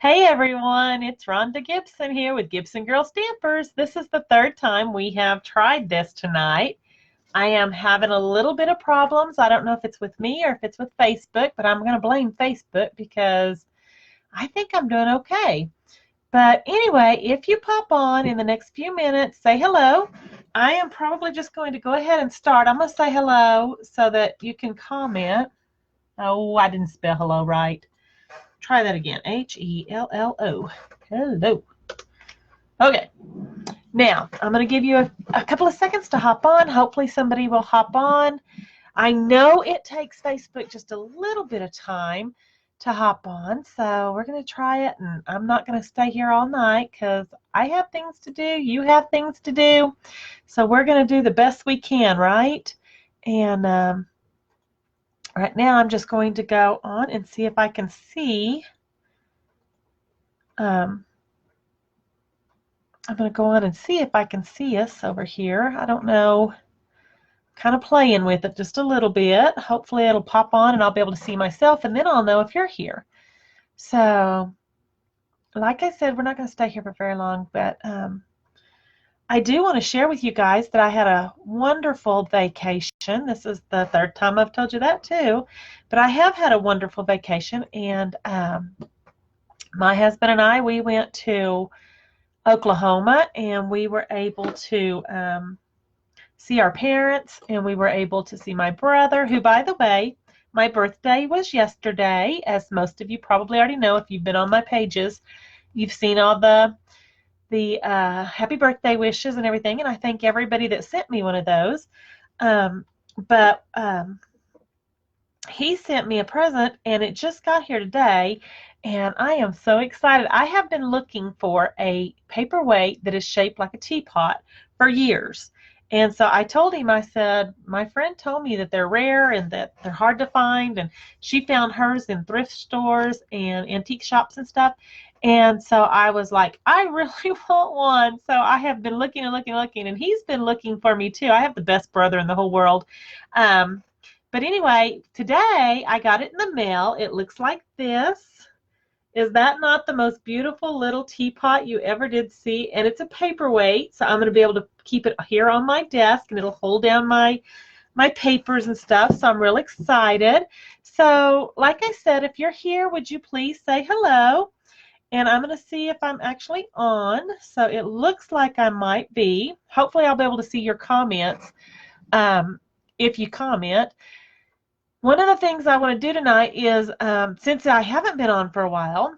Hey everyone, it's Rhonda Gibson here with Gibson Girl Stampers. This is the third time we have tried this tonight. I am having a little bit of problems. I don't know if it's with me or if it's with Facebook, but I'm going to blame Facebook because I think I'm doing okay. But anyway, if you pop on in the next few minutes, say hello. I am probably just going to go ahead and start. I'm going to say hello so that you can comment. Oh, I didn't spell hello right. Try that again. H-E-L-L-O. Hello. Okay. Now, I'm going to give you a couple of seconds to hop on. Hopefully somebody will hop on. I know it takes Facebook just a little bit of time to hop on, so we're going to try it, and I'm not going to stay here all night because I have things to do. You have things to do, so we're going to do the best we can, right? And right now I'm just going to go on and see if I can see. I'm going to go on and see if I can see us over here. I don't know. Kind of playing with it just a little bit. Hopefully it'll pop on and I'll be able to see myself, and then I'll know if you're here. So, like I said, we're not going to stay here for very long, but I do want to share with you guys that I had a wonderful vacation. This is the third time I've told you that too, but I have had a wonderful vacation, and my husband and I, we went to Oklahoma, and we were able to see our parents, and we were able to see my brother, who, by the way, my birthday was yesterday, as most of you probably already know if you've been on my pages. You've seen all the happy birthday wishes and everything, and I thank everybody that sent me one of those. But he sent me a present, and it just got here today, and I am so excited. I have been looking for a paperweight that is shaped like a teapot for years. And so I told him, I said, my friend told me that they're rare and that they're hard to find, and she found hers in thrift stores and antique shops and stuff. And so I was like, I really want one. So I have been looking and looking and looking, and he's been looking for me too. I have the best brother in the whole world. But anyway, today I got it in the mail. It looks like this. Is that not the most beautiful little teapot you ever did see? And it's a paperweight, so I'm going to be able to keep it here on my desk, and it'll hold down my papers and stuff, so I'm real excited. So, like I said, if you're here, would you please say hello? And I'm going to see if I'm actually on. So it looks like I might be. Hopefully I'll be able to see your comments if you comment. One of the things I want to do tonight is, since I haven't been on for a while,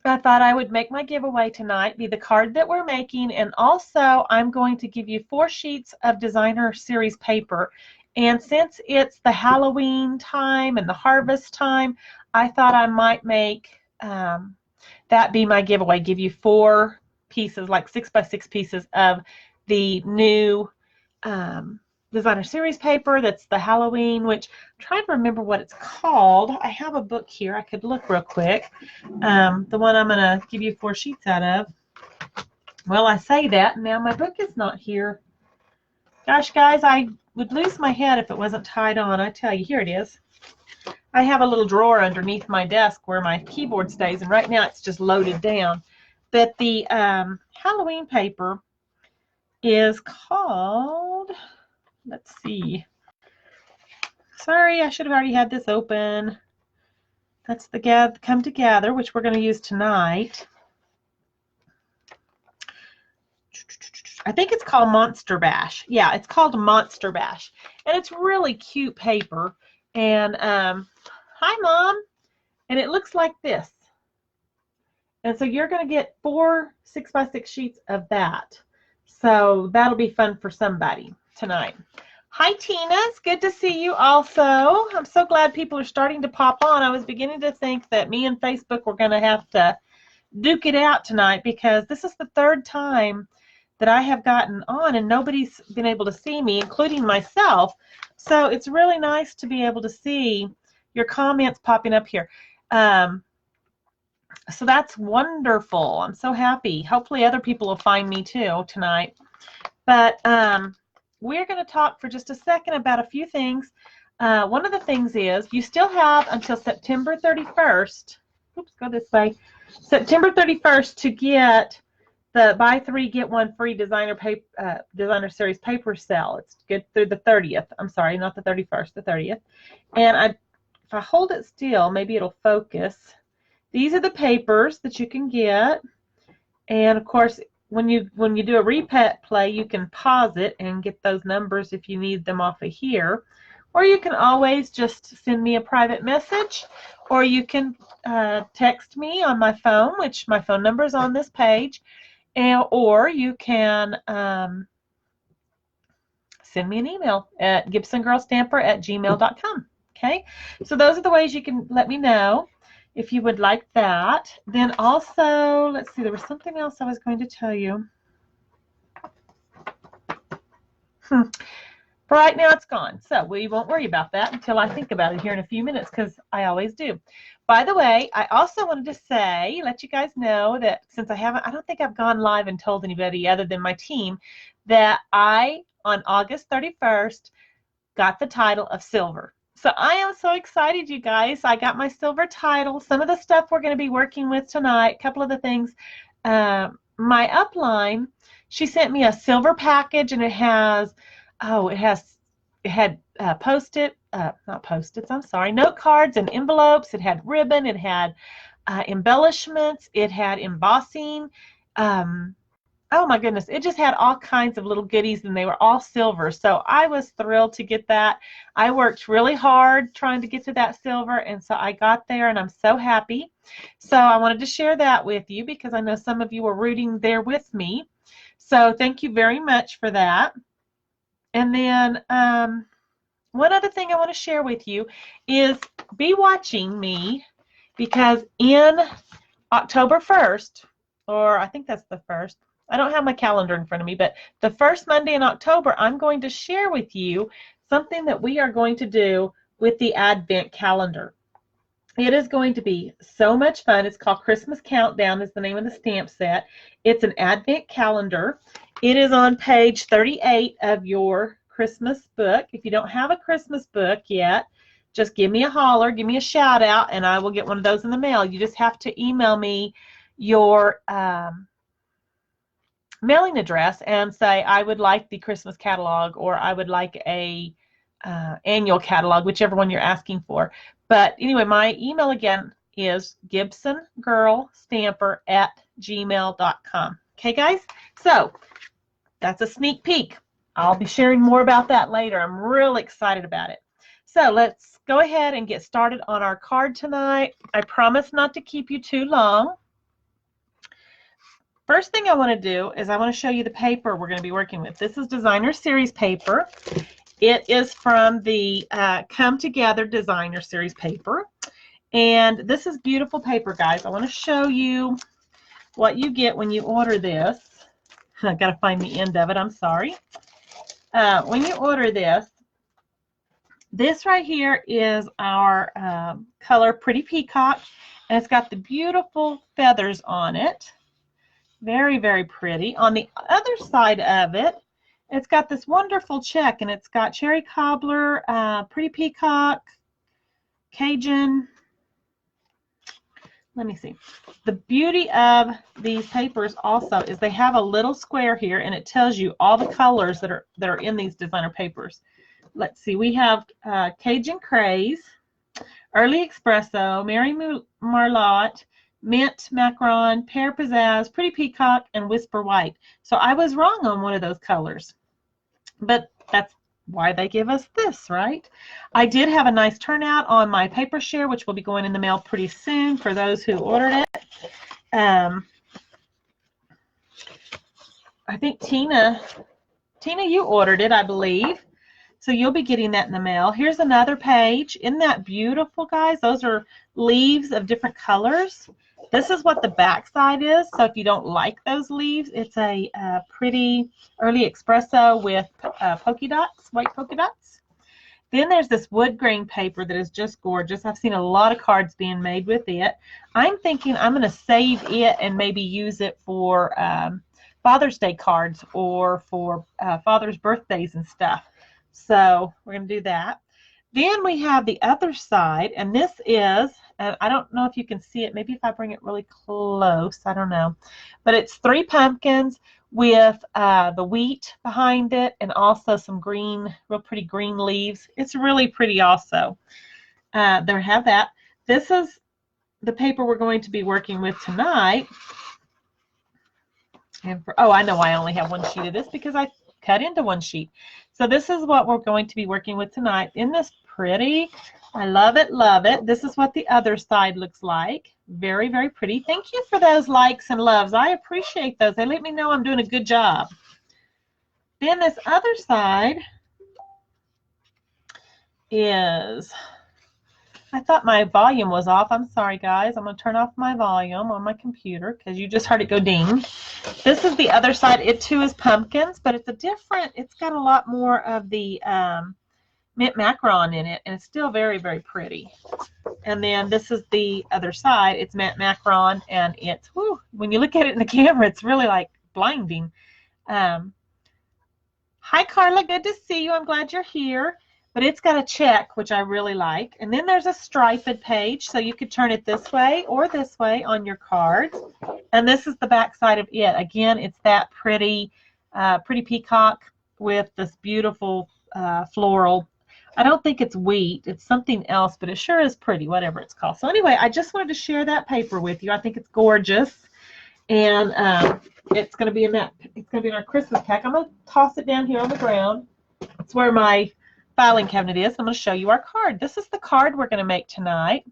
I thought I would make my giveaway tonight be the card that we're making, and also I'm going to give you 4 sheets of designer series paper. And since it's the Halloween time and the harvest time, I thought I might make that be my giveaway, give you 4 pieces, like 6x6 pieces of the new designer series paper that's the Halloween, which I'm trying to remember what it's called. I have a book here. I could look real quick. The one I'm going to give you 4 sheets out of. Well, I say that, and now my book is not here. Gosh, guys, I would lose my head if it wasn't tied on. I tell you, here it is. I have a little drawer underneath my desk where my keyboard stays, and right now it's just loaded down. But the Halloween paper is called... Let's see. Sorry, I should have already had this open. That's the Come Together, which we're going to use tonight. I think it's called Monster Bash. Yeah, it's called Monster Bash. And it's really cute paper. And, hi, Mom. And it looks like this. And so you're going to get 4 6x6 sheets of that. So that'll be fun for somebody tonight. Hi, Tina. It's good to see you also. I'm so glad people are starting to pop on. I was beginning to think that me and Facebook were going to have to duke it out tonight because this is the third time that I have gotten on and nobody's been able to see me, including myself. So it's really nice to be able to see your comments popping up here. So that's wonderful. I'm so happy. Hopefully other people will find me too tonight. But we're going to talk for just a second about a few things. One of the things is you still have until September 31st. Oops, go this way. September 31st to get the buy 3 get 1 free designer paper, designer series paper sale. It's good through the 30th. I'm sorry, not the 31st, the 30th. And if I hold it still, maybe it'll focus. These are the papers that you can get. And of course, when you do a repeat play, you can pause it and get those numbers if you need them off of here. Or you can always just send me a private message, or you can text me on my phone, which my phone number is on this page, or you can send me an email at gibsongirlstamper@gmail.com. Okay, so those are the ways you can let me know if you would like that. Then also, let's see, there was something else I was going to tell you. Right now it's gone, so we won't worry about that until I think about it here in a few minutes, because I always do. By the way, I also wanted to say, let you guys know that since I don't think I've gone live and told anybody other than my team, that I, on August 31st, got the title of silver. So I am so excited, you guys. I got my silver title. Some of the stuff we're going to be working with tonight, a couple of the things. My upline, she sent me a silver package, and it had post-it, not post-its, I'm sorry, note cards and envelopes. It had ribbon. It had embellishments. It had embossing. Oh my goodness, it just had all kinds of little goodies, and they were all silver. So I was thrilled to get that. I worked really hard trying to get to that silver, and so I got there, and I'm so happy. So I wanted to share that with you because I know some of you were rooting there with me. So thank you very much for that. And then one other thing I want to share with you is be watching me, because in October 1st, or I think that's the 1st, I don't have my calendar in front of me, but the first Monday in October, I'm going to share with you something that we are going to do with the Advent calendar. It is going to be so much fun. It's called Christmas Countdown is the name of the stamp set. It's an Advent calendar. It is on page 38 of your Christmas book. If you don't have a Christmas book yet, just give me a holler, give me a shout out, and I will get one of those in the mail. You just have to email me your mailing address and say, I would like the Christmas catalog, or I would like a annual catalog, whichever one you're asking for. But anyway, my email again is gibsongirlstamper@gmail.com. Okay, guys? So that's a sneak peek. I'll be sharing more about that later. I'm really excited about it. So let's go ahead and get started on our card tonight. I promise not to keep you too long. First thing I want to do is I want to show you the paper we're going to be working with. This is Designer Series paper. It is from the Come Together Designer Series paper. And this is beautiful paper, guys. I want to show you what you get when you order this. I've got to find the end of it. I'm sorry. When you order this right here is our color Pretty Peacock, and it's got the beautiful feathers on it. Very, very pretty. On the other side of it, it's got this wonderful check, and it's got Cherry Cobbler, Pretty Peacock, Cajun. Let me see. The beauty of these papers also is they have a little square here, and it tells you all the colors that are in these designer papers. Let's see. We have Cajun Craze, Early Espresso, Mary Marlotte, Mint Macaron, Pear Pizzazz, Pretty Peacock, and Whisper White. So I was wrong on one of those colors, but that's why they give us this, right? I did have a nice turnout on my paper share, which will be going in the mail pretty soon for those who ordered it. I think Tina, you ordered it, I believe. So you'll be getting that in the mail. Here's another page. Isn't that beautiful, guys? Those are leaves of different colors. This is what the back side is. So if you don't like those leaves, it's a pretty Early Espresso with polka dots, white polka dots. Then there's this wood grain paper that is just gorgeous. I've seen a lot of cards being made with it. I'm thinking I'm going to save it and maybe use it for Father's Day cards or for Father's birthdays and stuff. So we're going to do that. Then we have the other side, and this is, I don't know if you can see it, maybe if I bring it really close, I don't know. But it's 3 pumpkins with the wheat behind it and also some green, real pretty green leaves. It's really pretty also. There have that. This is the paper we're going to be working with tonight. And oh, I know I only have one sheet of this because I cut into one sheet. So this is what we're going to be working with tonight. Isn't this pretty? I love it, love it. This is what the other side looks like. Very, very pretty. Thank you for those likes and loves. I appreciate those. They let me know I'm doing a good job. Then this other side is, I thought my volume was off. I'm sorry, guys. I'm going to turn off my volume on my computer because you just heard it go ding. This is the other side. It, too, is pumpkins, but it's a different, it's got a lot more of the mint macaron in it, and it's still very, very pretty. And then this is the other side. It's mint macaron, and it's, whew, when you look at it in the camera, it's really like blinding. Hi, Carla. Good to see you. I'm glad you're here. But it's got a check, which I really like. And then there's a striped page, so you could turn it this way or this way on your cards. And this is the back side of it. Again, it's that pretty, pretty peacock with this beautiful floral. I don't think it's wheat. It's something else, but it sure is pretty, whatever it's called. So anyway, I just wanted to share that paper with you. I think it's gorgeous. And it's going to be in that. It's going to be in our Christmas pack. I'm going to toss it down here on the ground. It's where my filing cabinet is. I'm going to show you our card. This is the card we're going to make tonight.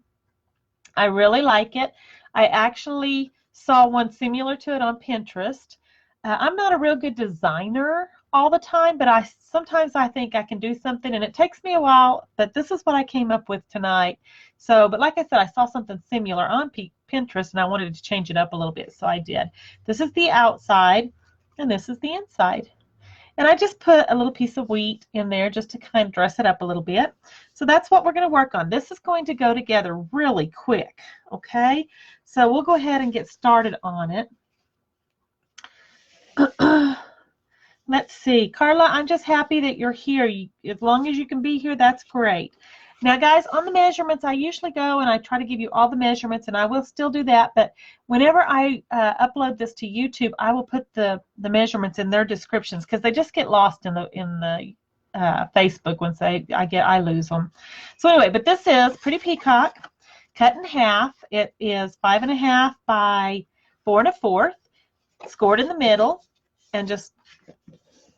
I really like it. I actually saw one similar to it on Pinterest. I'm not a real good designer all the time, but sometimes I think I can do something, and it takes me a while, but this is what I came up with tonight. So, but like I said, I saw something similar on Pinterest, and I wanted to change it up a little bit, so I did. This is the outside, and this is the inside. And I just put a little piece of wheat in there just to kind of dress it up a little bit. So that's what we're going to work on. This is going to go together really quick, okay? So we'll go ahead and get started on it. Let's see. Carla, I'm just happy that you're here. As long as you can be here, that's great. Now, guys, on the measurements, I usually go and I try to give you all the measurements, and I will still do that. But whenever I upload this to YouTube, I will put the measurements in their descriptions because they just get lost in the Facebook once I lose them. So anyway, but this is Pretty Peacock, cut in half. It is 5.5 by 4 1/4, scored in the middle, and just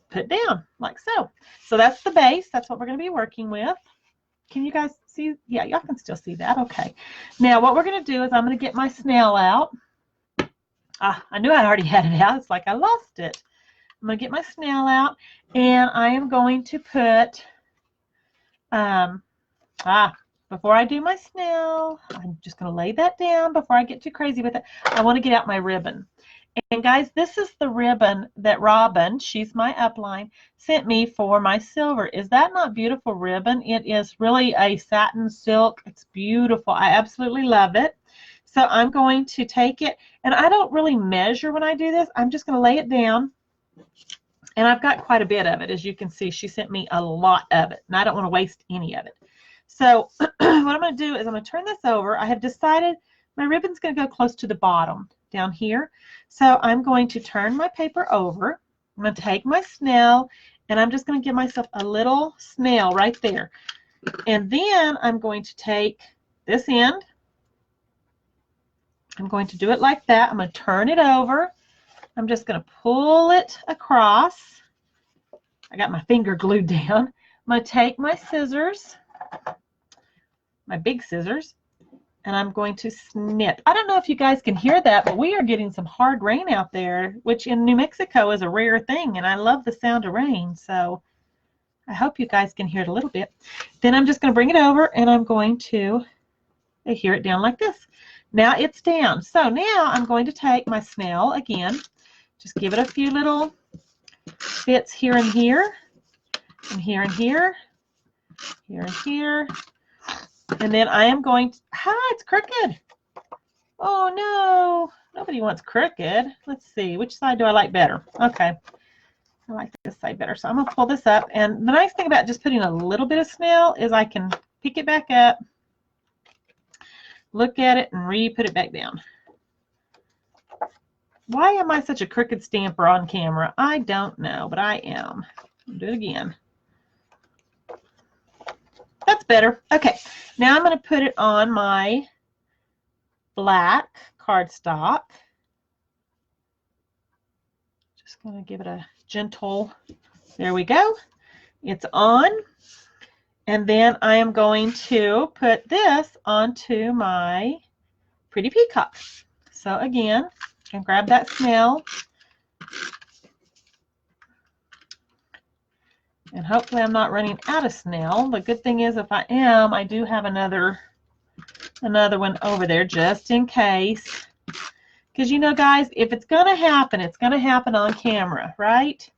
put down like so. So that's the base. That's what we're going to be working with. Can you guys see? Yeah, y'all can still see that. Okay. Now what we're going to do is I'm going to get my snail out. I knew I already had it out. It's like I lost it. I'm going to get my snail out, and I am going to put, before I do my snail, I'm just going to lay that down before I get too crazy with it. I want to get out my ribbon. And guys, this is the ribbon that Robin, she's my upline, sent me for my silver. Is that not beautiful ribbon? It is really a satin silk. It's beautiful. I absolutely love it. So I'm going to take it, and I don't really measure when I do this. I'm just going to lay it down, and I've got quite a bit of it. As you can see, she sent me a lot of it, and I don't want to waste any of it. So what I'm going to do is I'm going to turn this over. I have decided my ribbon's going to go close to the bottom down here. So I'm going to turn my paper over. I'm going to take my snail, and I'm just going to give myself a little snail right there. And then I'm going to take this end. I'm going to do it like that. I'm going to turn it over. I'm just going to pull it across. I got my finger glued down. I'm going to take my scissors, my big scissors, and I'm going to snip. I don't know if you guys can hear that, but we are getting some hard rain out there, which in New Mexico is a rare thing, and I love the sound of rain, so I hope you guys can hear it a little bit. Then I'm just going to bring it over, and I'm going to adhere it down like this. Now it's down. So now I'm going to take my snail again, just give it a few little bits here and here, and here and here, here and here. And then I am going to, it's crooked. Oh no, nobody wants crooked. Let's see, which side do I like better? Okay, I like this side better. So I'm going to pull this up. And the nice thing about just putting a little bit of snail is I can pick it back up, look at it, and re-put it back down. Why am I such a crooked stamper on camera? I don't know, but I am. I'll do it again. That's better. Okay, now I'm going to put it on my black cardstock. Just going to give it a gentle, there we go. It's on. And then I am going to put this onto my pretty peacock. So again, I can grab that snail. And hopefully I'm not running out of snail. The good thing is if I am, I do have another one over there just in case. Because you know, guys, if it's going to happen, it's going to happen on camera, right?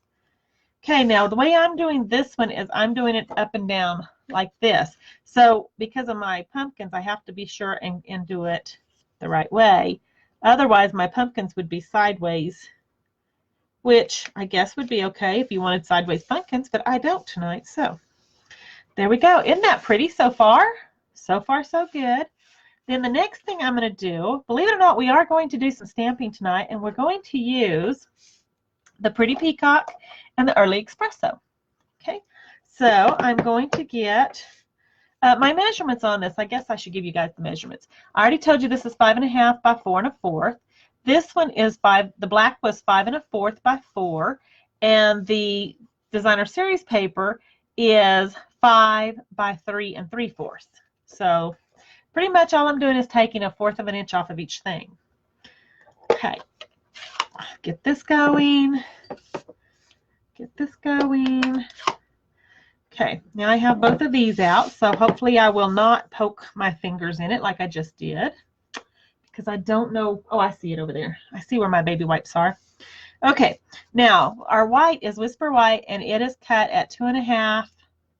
Okay, now the way I'm doing this one is I'm doing it up and down like this. So because of my pumpkins, I have to be sure and do it the right way. Otherwise, my pumpkins would be sideways, which I guess would be okay if you wanted sideways pumpkins, but I don't tonight. So there we go. Isn't that pretty so far? So far, so good. Then the next thing I'm going to do, believe it or not, we are going to do some stamping tonight, and we're going to use the Pretty Peacock and the Early Espresso. Okay, so I'm going to get my measurements on this. I guess I should give you guys the measurements. I already told you this is 5.5 by 4 1/4. This one is the black was 5 1/4 by 4, and the designer series paper is 5 by 3 3/4. So pretty much all I'm doing is taking 1/4 of an inch off of each thing. Okay, get this going. Get this going. Okay, now I have both of these out, so hopefully I will not poke my fingers in it like I just did, because I don't know. Oh, I see it over there. I see where my baby wipes are. Okay, now our white is Whisper White, and it is cut at 2.5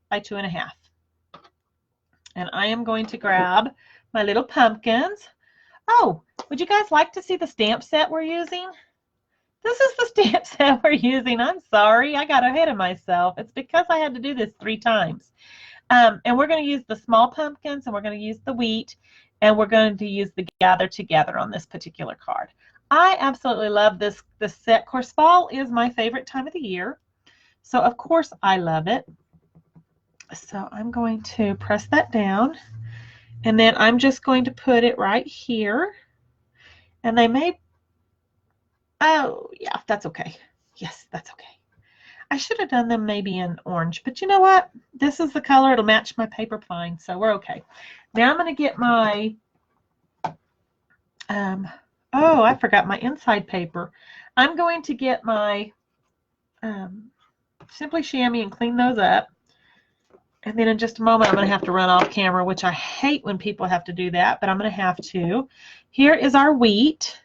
by 2.5. And I am going to grab my little pumpkins. Oh, would you guys like to see the stamp set we're using? This is the stamp set we're using. I'm sorry, I got ahead of myself. It's because I had to do this 3 times. And we're going to use the small pumpkins, and we're going to use the wheat, and we're going to use the Gather Together on this particular card. I absolutely love this set. Of course, fall is my favorite time of the year, so of course I love it. So I'm going to press that down, and then I'm just going to put it right here. And they may, oh yeah, that's okay. Yes, that's okay. I should have done them maybe in orange, but you know what? This is the color. It'll match my paper fine, so we're okay. Now I'm going to get my, oh, I forgot my inside paper. I'm going to get my Simply Chamois and clean those up. And then in just a moment, I'm going to have to run off camera, which I hate when people have to do that, but I'm going to have to. Here is our wheat,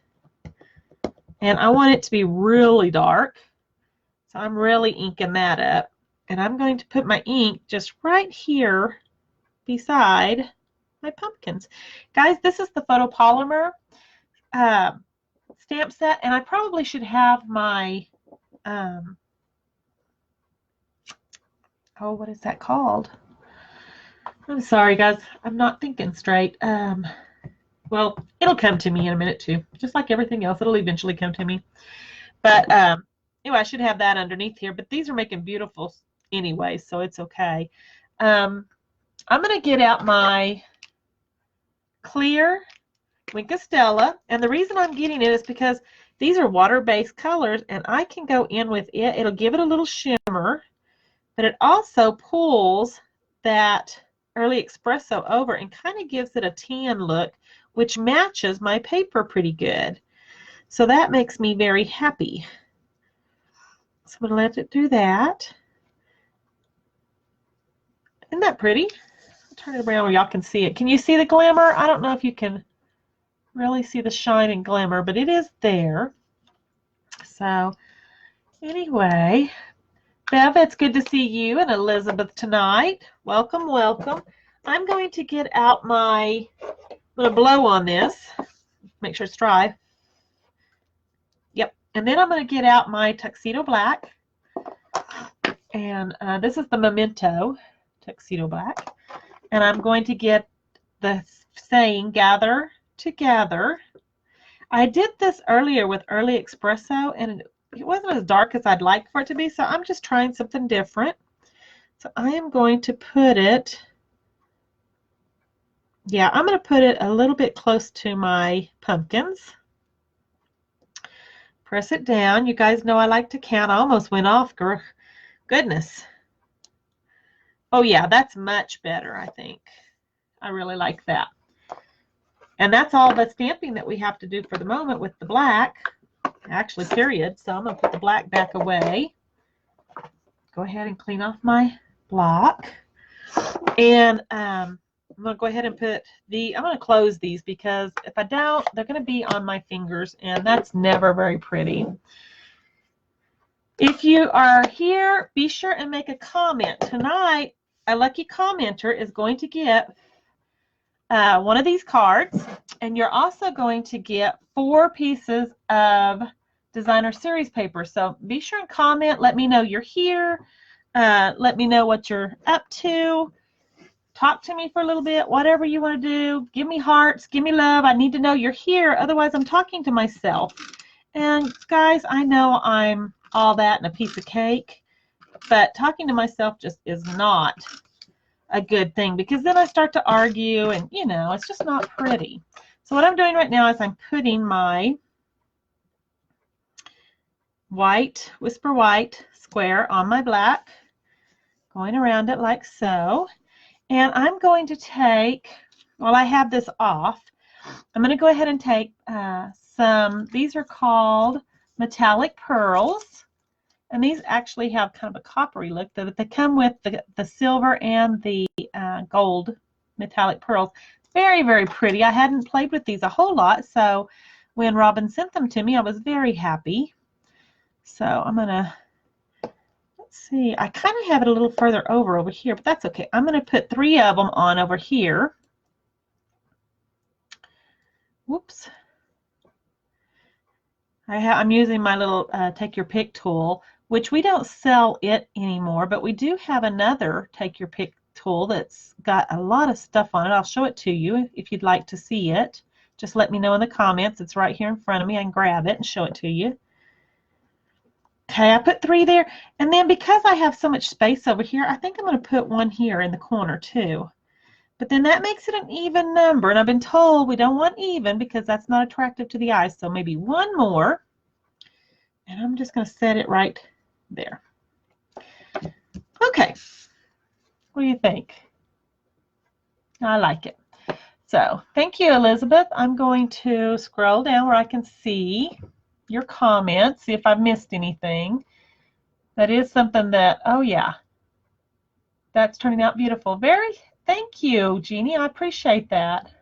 and I want it to be really dark. So I'm really inking that up. And I'm going to put my ink just right here beside my pumpkins. Guys, this is the photopolymer stamp set, and I probably should have my, oh, what is that called? I'm sorry, guys. I'm not thinking straight. Well, it'll come to me in a minute, too. Just like everything else, it'll eventually come to me. But anyway, I should have that underneath here. But these are making beautiful anyway, so it's okay. I'm going to get out my clear Winkostella. And the reason I'm getting it is because these are water-based colors, and I can go in with it. It'll give it a little shimmer, but it also pulls that Early Espresso over and kind of gives it a tan look, which matches my paper pretty good. So that makes me very happy. So I'm going to let it do that. Isn't that pretty? I'll turn it around where y'all can see it. Can you see the glimmer? I don't know if you can really see the shine and glimmer, but it is there. So anyway, Bev, it's good to see you and Elizabeth tonight. Welcome, welcome. I'm going to get out my, I'm going to blow on this, make sure it's dry. Yep, and then I'm going to get out my Tuxedo Black, And this is the Memento Tuxedo Black. And I'm going to get the saying, gather together. I did this earlier with Early Espresso, and it wasn't as dark as I'd like for it to be, so I'm just trying something different. So I am going to put it, yeah, I'm going to put it a little bit close to my pumpkins. Press it down. You guys know I like to count. I almost went off, girl. Goodness. Oh yeah, that's much better, I think. I really like that. And that's all the stamping that we have to do for the moment with the black. Actually, period. So I'm going to put the black back away. Go ahead and clean off my block. And I'm going to go ahead and put I'm going to close these because if I don't, they're going to be on my fingers, and that's never very pretty. If you are here, be sure and make a comment. Tonight, a lucky commenter is going to get one of these cards, and you're also going to get 4 pieces of designer series paper. So be sure and comment. Let me know you're here. Let me know what you're up to. Talk to me for a little bit, whatever you want to do. Give me hearts, give me love. I need to know you're here. Otherwise, I'm talking to myself. And guys, I know I'm all that and a piece of cake, but talking to myself just is not a good thing, because then I start to argue, and you know, it's just not pretty. So what I'm doing right now is I'm putting my white, Whisper White square on my black, going around it like so. And I'm going to take, while I have this off, I'm going to go ahead and take these are called metallic pearls. And these actually have kind of a coppery look. They come with the silver and the gold metallic pearls. Very, very pretty. I hadn't played with these a whole lot, so when Robin sent them to me, I was very happy. So I'm going to, let's see, I kind of have it a little further over here, but that's okay. I'm going to put 3 of them on over here. Whoops. I'm using my little take your pick tool, which we don't sell it anymore, but we do have another take your pick tool that's got a lot of stuff on it. I'll show it to you if you'd like to see it. Just let me know in the comments. It's right here in front of me. I can grab it and show it to you. Okay, I put 3 there, and then because I have so much space over here, I think I'm going to put 1 here in the corner too. But then that makes it an even number, and I've been told we don't want even because that's not attractive to the eye, so maybe 1 more. And I'm just going to set it right there. Okay, what do you think? I like it. So thank you, Elizabeth. I'm going to scroll down where I can see your comments, see if I've missed anything. That is something that, oh yeah, that's turning out beautiful. Thank you, Jeannie. I appreciate that.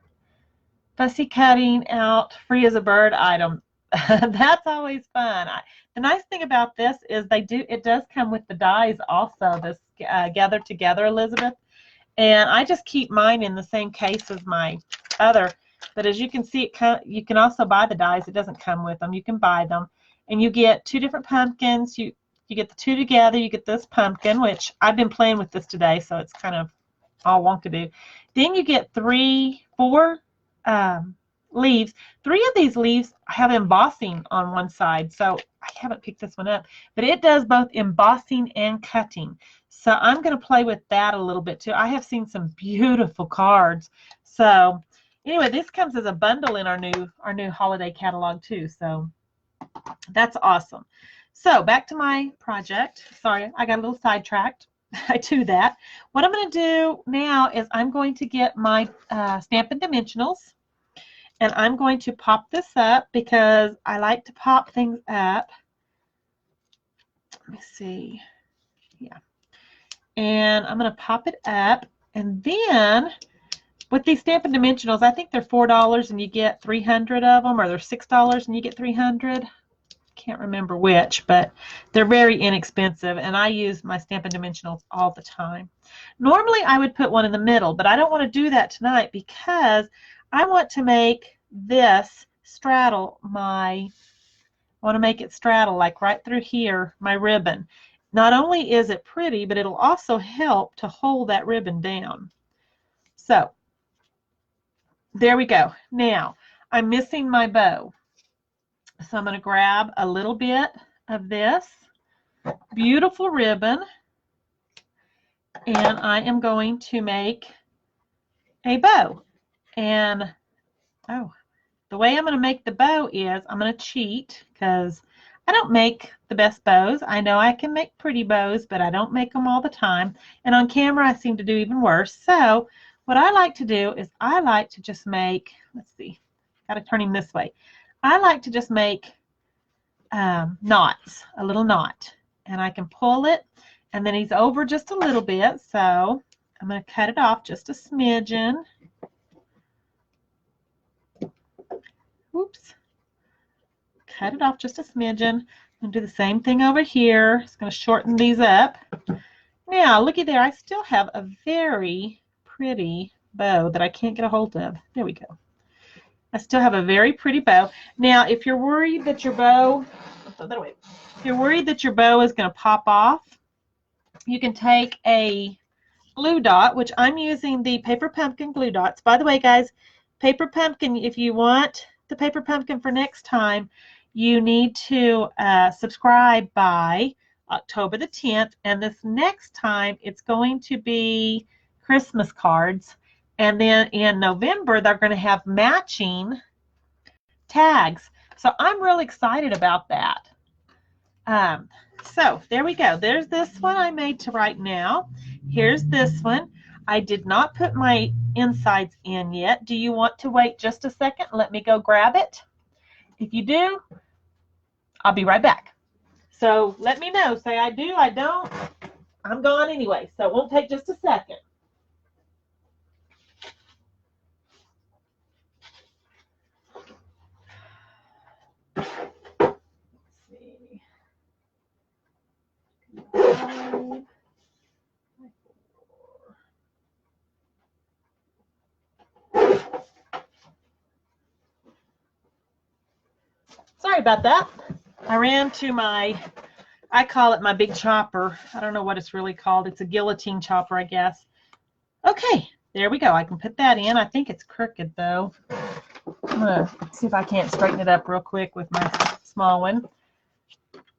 Fussy cutting out, free as a bird item. That's always fun. The nice thing about this is it does come with the dies also, this Gather Together, Elizabeth. And I just keep mine in the same case as my other. But as you can see, you can also buy the dies. It doesn't come with them. You can buy them. And you get 2 different pumpkins. You get the 2 together. You get this pumpkin, which I've been playing with this today, so it's kind of all wonkadoo. Then you get 4 leaves. 3 of these leaves have embossing on one side, so I haven't picked this one up, but it does both embossing and cutting. So I'm going to play with that a little bit too. I have seen some beautiful cards. So anyway, this comes as a bundle in our new holiday catalog too. So that's awesome. So back to my project. Sorry, I got a little sidetracked. I do that. What I'm going to do now is I'm going to get my Stampin' Dimensionals, and I'm going to pop this up because I like to pop things up. Let me see. Yeah. And I'm going to pop it up, and then with these Stampin' Dimensionals, I think they're $4 and you get 300 of them, or they're $6 and you get 300. Can't remember which, but they're very inexpensive, and I use my Stampin' Dimensionals all the time. Normally I would put one in the middle, but I don't want to do that tonight because I want to make this straddle I want to make it straddle like right through here, my ribbon. not only is it pretty, but it'll also help to hold that ribbon down. So there we go. Now I'm missing my bow. So I'm going to grab a little bit of this beautiful ribbon, and I am going to make a bow. And the way I'm going to make the bow is I'm going to cheat, because I don't make the best bows. I know I can make pretty bows, but I don't make them all the time. And on camera, I seem to do even worse. So what I like to do is I like to just make, let's see, got to turn him this way. I like to just make knots, a little knot. And I can pull it, and then he's over just a little bit. So I'm going to cut it off just a smidgen. Oops. Cut it off just a smidgen. I'm going to do the same thing over here. It's going to shorten these up. Now, looky there. I still have a very pretty bow that I can't get a hold of. There we go. I still have a very pretty bow. Now, if you're worried that your bow, if you're worried that your bow is going to pop off, you can take a glue dot, which I'm using the Paper Pumpkin glue dots. By the way, guys, Paper Pumpkin, if you want the Paper Pumpkin for next time, you need to subscribe by October the 10th. And this next time, it's going to be Christmas cards. And then in November, they're going to have matching tags. So I'm really excited about that. So there we go. There's this one I made to right now. Here's this one. I did not put my insides in yet. Do you want to wait just a second? Let me go grab it. If you do, I'll be right back. So let me know. Say I do, I don't. I'm gone anyway, so it won't take just a second. Sorry about that. I ran to my, I call it my big chopper. I don't know what it's really called. It's a guillotine chopper, I guess. Okay, there we go. I can put that in. I think it's crooked, though. I'm going to see if I can't straighten it up real quick with my small one.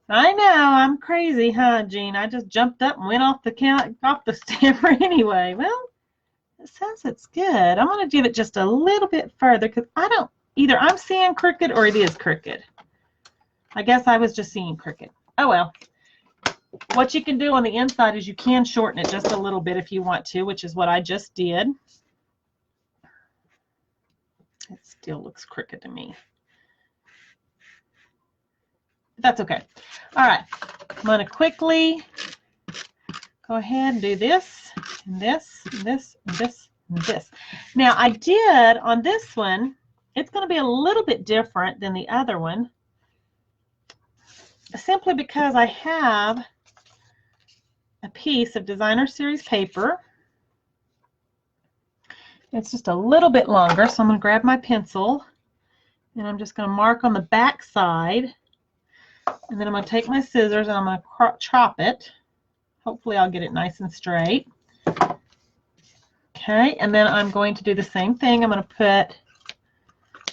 I know, I'm crazy, huh, Jean? I just jumped up and went off the stamper anyway. Well, it says it's good. I'm going to give it just a little bit further, because I don't, either I'm seeing crooked or it is crooked. I guess I was just seeing crooked. Oh, well. What you can do on the inside is you can shorten it just a little bit if you want to, which is what I just did. It still looks crooked to me. But that's okay. All right. I'm going to quickly go ahead and do this, and this, and this, and this, and this. Now, I did on this one, it's going to be a little bit different than the other one, simply because I have a piece of designer series paper. It's just a little bit longer, so I'm going to grab my pencil, and I'm just going to mark on the back side, and then I'm going to take my scissors and I'm going to chop it. Hopefully I'll get it nice and straight. Okay, and then I'm going to do the same thing. I'm going to put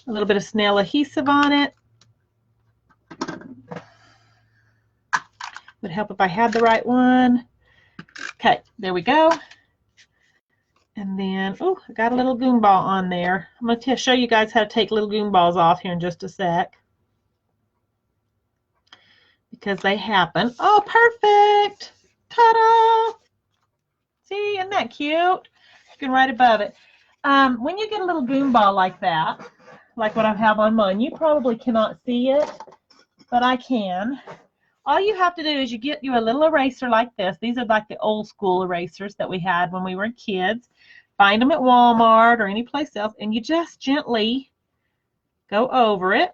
a little bit of snail adhesive on it. Would help if I had the right one. Okay, there we go. And then, oh, I got a little goon ball on there. I'm going to show you guys how to take little goon balls off here in just a sec, because they happen. Oh, perfect. Ta-da! See, isn't that cute? You can write above it. When you get a little goon ball like that, like what I have on mine, you probably cannot see it, but I can. All you have to do is you get you a little eraser like this. These are like the old school erasers that we had when we were kids. Find them at Walmart or any place else, and you just gently go over it,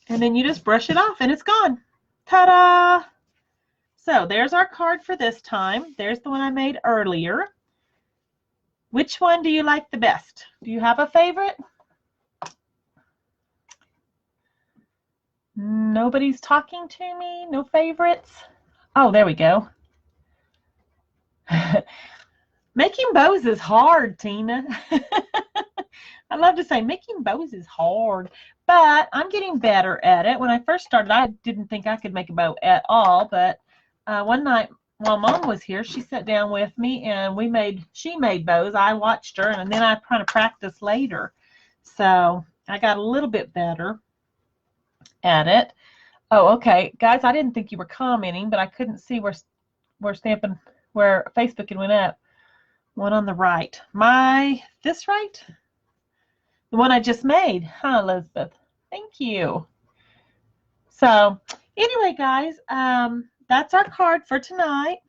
and then you just brush it off, and it's gone. Ta-da! So there's our card for this time. There's the one I made earlier. Which one do you like the best? Do you have a favorite? Nobody's talking to me? No favorites? Oh, there we go. Making bows is hard, Tina. I love to say making bows is hard, but I'm getting better at it. When I first started, I didn't think I could make a bow at all, but one night while Mom was here, she sat down with me and she made bows. I watched her, and then I kind of practiced later. So I got a little bit better at it. Oh, okay. Guys, I didn't think you were commenting, but I couldn't see where Stampin', where Facebook had went up. One on the right. This right? The one I just made, huh, Elizabeth? Thank you. So, anyway, guys, that's our card for tonight.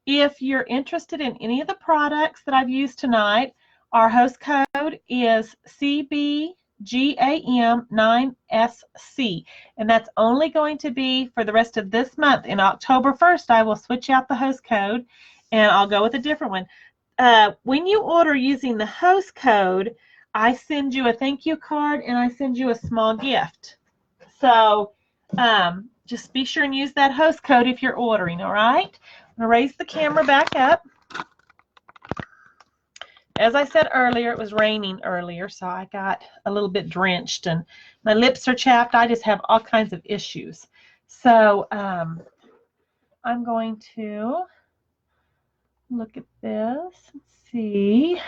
If you're interested in any of the products that I've used tonight, our host code is CBGAM9SC, and that's only going to be for the rest of this month. In October 1st, I will switch out the host code, and I'll go with a different one. When you order using the host code, I send you a thank you card and I send you a small gift. So just be sure and use that host code if you're ordering, all right? I'm going to raise the camera back up. As I said earlier, it was raining earlier, so I got a little bit drenched and my lips are chapped. I just have all kinds of issues. So I'm going to look at this and see.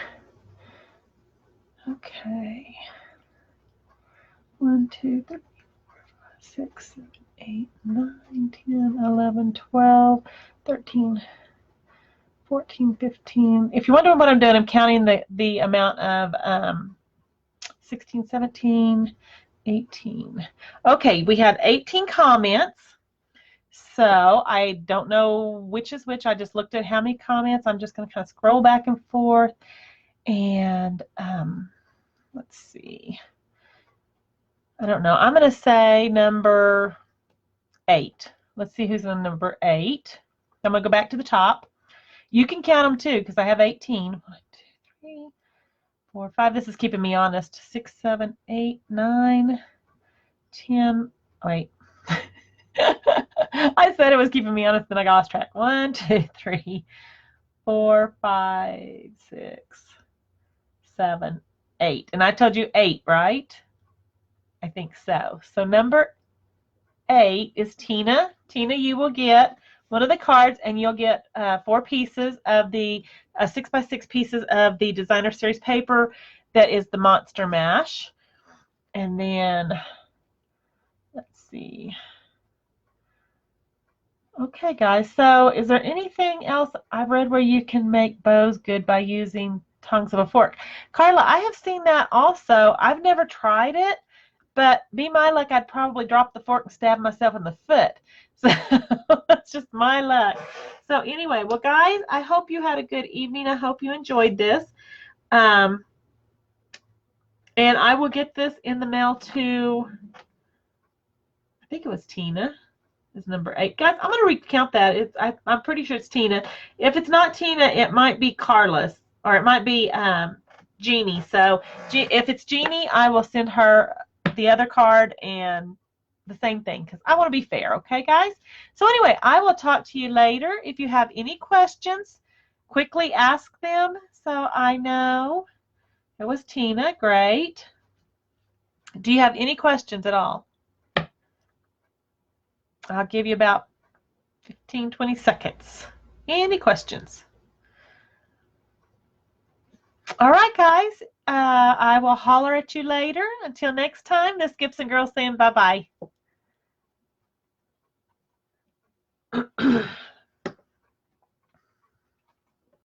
Okay. 1, 2, 3, 4, 5, 6, 7, 8, 9, 10, 11, 12, 13, 14, 15. If you're wondering what I'm doing, I'm counting the amount of 16, 17, 18. Okay, we have 18 comments. So I don't know which is which. I just looked at how many comments. I'm just going to kind of scroll back and forth. And let's see. I don't know. I'm going to say number 8. Let's see who's on number 8. I'm going to go back to the top. You can count them too because I have 18. 1, 2, 3, 4, 5. This is keeping me honest. 6, 7, 8, 9, 10. Wait. I said it was keeping me honest, then I lost track. 1, 2, 3, 4, 5, 6, 7, 8. And I told you 8, right? I think so. So number 8 is Tina. Tina, you will get one of the cards, and you'll get 4 pieces of the 6x6 pieces of the designer series paper that is the Monster Mash. And then let's see. Okay, guys. So is there anything else I've read where you can make bows good by using tongues of a fork? Carla, I have seen that also. I've never tried it. But be my luck, I'd probably drop the fork and stab myself in the foot. So that's just my luck. So anyway, well, guys, I hope you had a good evening. I hope you enjoyed this. And I will get this in the mail to, I think it was Tina. Is number 8. Guys, I'm going to recount that. I'm pretty sure it's Tina. If it's not Tina, it might be Carla's, or it might be Jeannie. So if it's Jeannie, I will send her the other card and the same thing because I want to be fair, okay, guys? So anyway, I will talk to you later. If you have any questions, quickly ask them so I know. It was Tina. Great. Do you have any questions at all? I'll give you about 15, 20 seconds. Any questions? All right, guys. I will holler at you later. Until next time, this Gibson girl saying bye-bye.